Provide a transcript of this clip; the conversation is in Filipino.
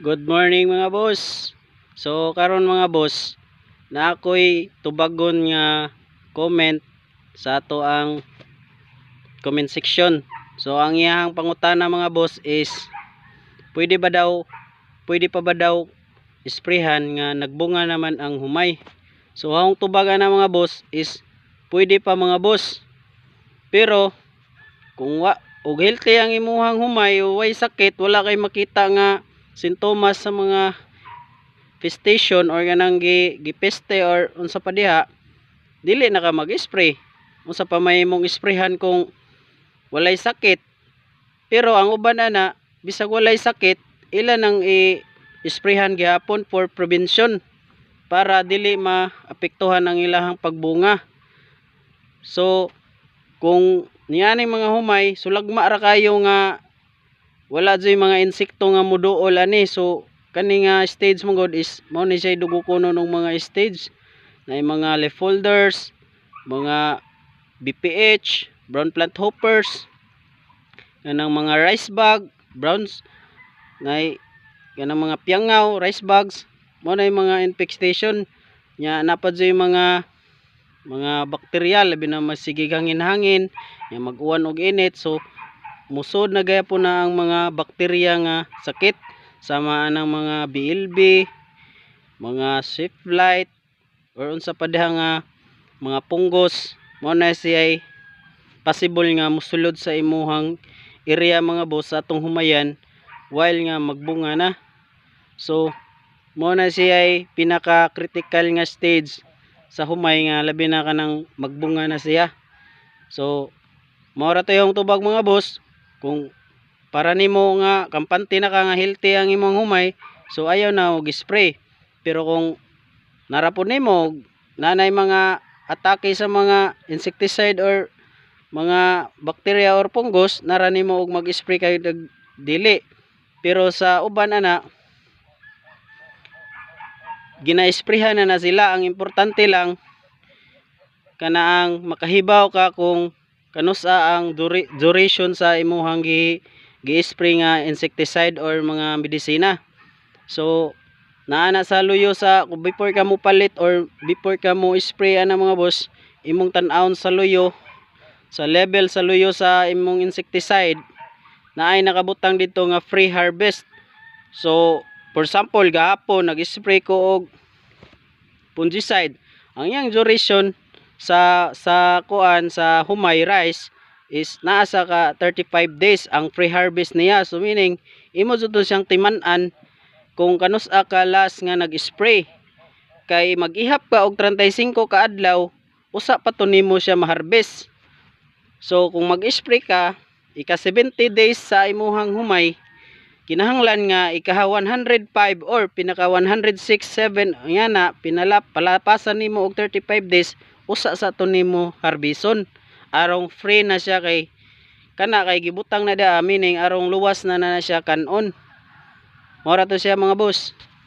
Good morning mga boss. So karon mga boss, na ako'y tubagon nga comment sa ato ang comment section. So ang iyang pangutana mga boss is pwede pa ba daw isprehan nga nagbunga naman ang humay. So ang tubagan na mga boss is pwede pa mga boss. Pero kung og healthy ang imuhang humay o way sakit, wala kay makita nga sintomas sa mga pestation or ganang gipeste or unsa pa diha, dili na ka mag-spray. Unsa pa may mong sprayhan kung walay sakit. Pero ang uban ana, bisag walay sakit, ila nang i-sprayhan gihapon for prevention para dili maapektuhan ang ilahang pagbunga. So kung niyaning mga humay, sulagma ra kayo nga wala joy mga insekto nga muduol ani. So kani nga stage mo god is mao ni siya dugo kuno ng mga stage na mga leaf folders, mga BPH, brown plant hoppers, kanang mga rice bag, browns, na kanang mga piangaw, rice bags, mao na mga infestation nya napad joy mga bakterya labi na masigig hangin-hangin nya mag-uwan og init. So musod na gayapon na ang mga bakterya nga sakit sama ng mga BLB, mga swift blight or unsa pa diha nga mga punggos. Mao na siya possible nga musulod sa imuhang area mga boss sa atong humayan while nga magbunga na. So mao na siya pinaka critical nga stage sa humay nga labi na kanang magbunga na siya. So mao ra to yung tubag mga boss. Kung para nimo nga kampante na ka nga healthy ang imong humay, so ayaw na og spray. Pero kung narapon nimo nanay mga atake sa mga insecticide or mga bacteria or fungus, nara nimo og mag-spray kayo dili. Pero sa uban ana, gina-sprayhan na sila. Ang importante lang kanaang makahibaw ka kung kanusa ang duration sa imuhang gi-spray nga insecticide or mga medisina. So naana sa luyo sa before ka mo palit or before ka mo spray ana mga boss, imong tan-awon sa luyo, sa level sa luyo sa imong insecticide na ay nakabutang dito nga free harvest. So for example gahapon nag-spray ko og fungicide, ang yang duration sa kuan sa humay rice is naa sa ka 35 days ang free harvest niya. So meaning imo jud siyang timan-an kung kanus-a ka last nga nag-spray, kay mag-ihap ka og 35 ka adlaw usa pa to nimo siya ma-harvest. So kung mag-spray ka ika 70 days sa imuhang humay, kinahanglan nga ikaha 105 or pinaka 106, 7 na palapasan nimo og 35 days usa sa to nimo harbison arong free na siya kay kana kay gibutang na da, meaning arong luwas na siya kanon. Mora to siya mga boss.